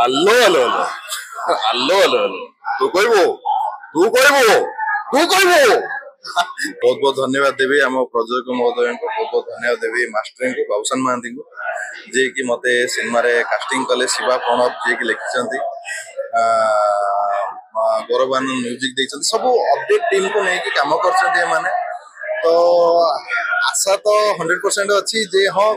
আল্লো আলো আলো আল্লো আলো আলো তু কইব তু কইব তু কইব बहुत बहुत धन्यवाद देवी आम प्रयोजक महोदय को बहुत बहुत धन्यवाद देवी मास्टर को बाबूसान महांती को जे कि मते सिनेमा रे कास्टिंग कले शिवा प्रणव जे कि लिखिसंती गौरवान म्यूजिक देइसंती सब अपडेट टीम को नेकी काम करसंती माने तो आशा तो 100% अच्छी जे हाँ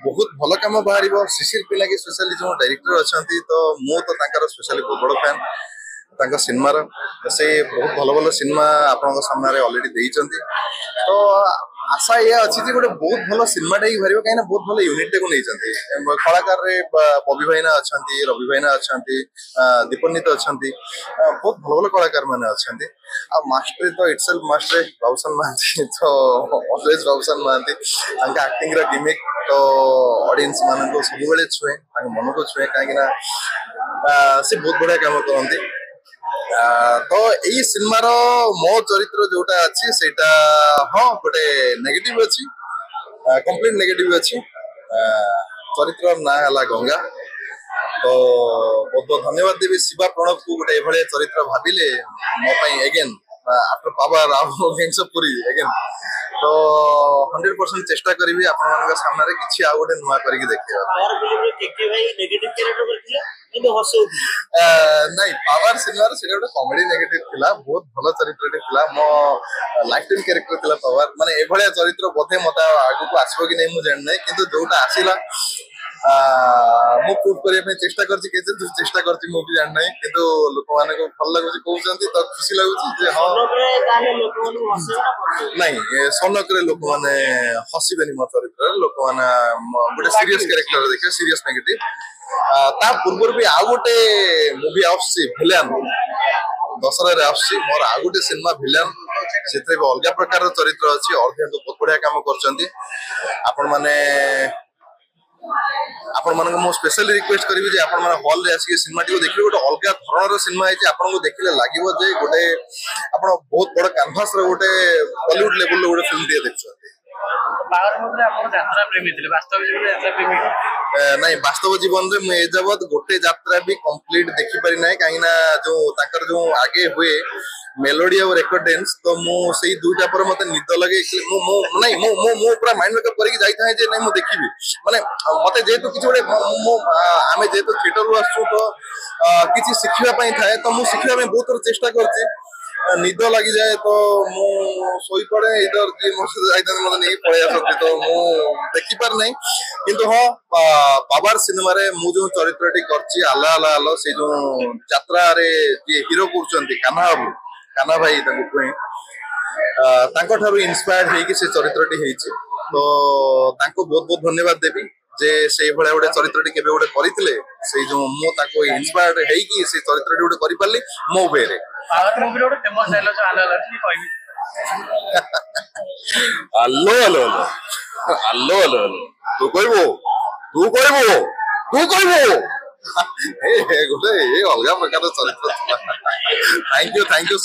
बहुत भल कम बाहर शिशिर पिला की स्पेशली जो डायरेक्टर अच्छा तो मु तो स्पेशली बहुत बड़ फैन सिनेमार से बहुत भल भल सिनेमा आपण सामने ऑलरेडी देइचंती तो आशा ये अच्छी गोटे बहुत भल सिनेमाटा ही बाहर कहीं बहुत भल यूनिट को नहीं कलाकार बबी भाईना अच्छा रवि भाईना अच्छा दीपनीत अच्छा बहुत भल भल कलाकार मैंने अच्छा मास्टर तो इटसेल्फ मास्टर बाबूसान महांती तो ऑलवेज बाबूसान महांती एक्टिंग गिमिक तो ऑडियंस मान को सब छुए मन को छुए कहीं से बहुत बढ़िया काम करते तो यही सिनेमार मो चरित्र जोटा अच्छी सेटा हाँ गोटे नेगेटिव अच्छी कंप्लीट नेगेटिव अच्छी चरित्र ना है गंगा तो बहुत बहुत धन्यवाद देवी शिवा प्रणव को गोटे ये चरित्र भाविले मो एगेन आफ्टर पावर पुरी एगेन तो 100% चेष्टा करी आपण सामने किसी आ गोटे नुआ करके देखा नहीं पावर सिनेमा गोटे कॉमेडी नेगेटिव थिला बहुत भल चरित्र थिला मो लाइफ टाइम कैरेक्टर थिला पावर माने एभळ्या चरित्र बोधे मता आगु को आसीबो कि नै मु जानि नै किंतु जोटा आसीला मु प्रूव करिया चेष्टा करछि केते चेष्टा करछि मु भी जानि नै किंतु लोक माने को भल लागुछि कहउछंती तो खुशी लागुछि जे हां नहीं सोनक रे लोक माने हसीबेनी मो चरित्र लोक माने गोटे सीरियस कैरेक्टर देखियो सीरियस नेगेटिव ता पूर्व भी आ गोटे मूवी आसी भिलेन दशहरा रे आसी मोर आ गोटे सिनेमा भिलेन सेते अलग प्रकार चरित्र अछि और बहुत बढ़िया काम करचंती आपण माने आपण मानक मो स्पेशली रिक्वेस्ट करिवि जे आपण माने हॉल रे आसी सिनेमा टी को देखिबे गोटे अलग धरणर सिनेमा है जे आपण को देखिले लागिवो जे गोटे आपण बहुत बड़ कैनवास रे गोटे बॉलीवुड लेवल रे गोटे फिल्म दिए देखछो बाहर मध्ये आपण यात्रा प्रेमी थिले वास्तव जीवन यात्रा प्रेमी नहीं वास्तव जीवन में मुझे जबत गोटे यात्रा भी कंप्लीट देखि पारि नै कहीं ना जो ताकर जो आगे हुए मेलोडी और रेकॉर्ड डांस तो मु सेही दुटा पर मते निद लगे मु नहीं मु पूरा माइंड मेकअप करके जाई थाए जे नहीं मु देखिबी माने मते जेतु किछ गोटे आमे जेतु थिएटर रु आसु तो किछि सिखिबा पई थाए तो मु सिखिबा में बहुत चेष्टा करछि निद लगी जाए तो मु सोई पड़े इधर जे मोसे जाइदन मते नहीं पळे आसति तो मु देखि पार नै किंतु हां पावर सिनेमा रे मु जो चरित्रटी करछि आला आला आलो से जो यात्रा रे जे हीरो करछंती कान्हा भाई ताको कोइ ताको थारु इंस्पायर्ड हे कि से चरित्रटी हेछि तो ताको बहुत बहुत धन्यवाद देबी जे से भले गोटे चरित्रटी केबे गोटे करितले से जो मु ताको इंस्पायर्ड हे कि से चरित्रटी गोटे करि पारली मो वे रे पावर मूवी रे गोटे फेमस डायलॉग आला आला कि कहबी अल्लो अल्लो अल्लो अल्लो तू कहबो तू कहबो तू कहबो ए गोटे ए अलग प्रकार चरित्र थैंक यू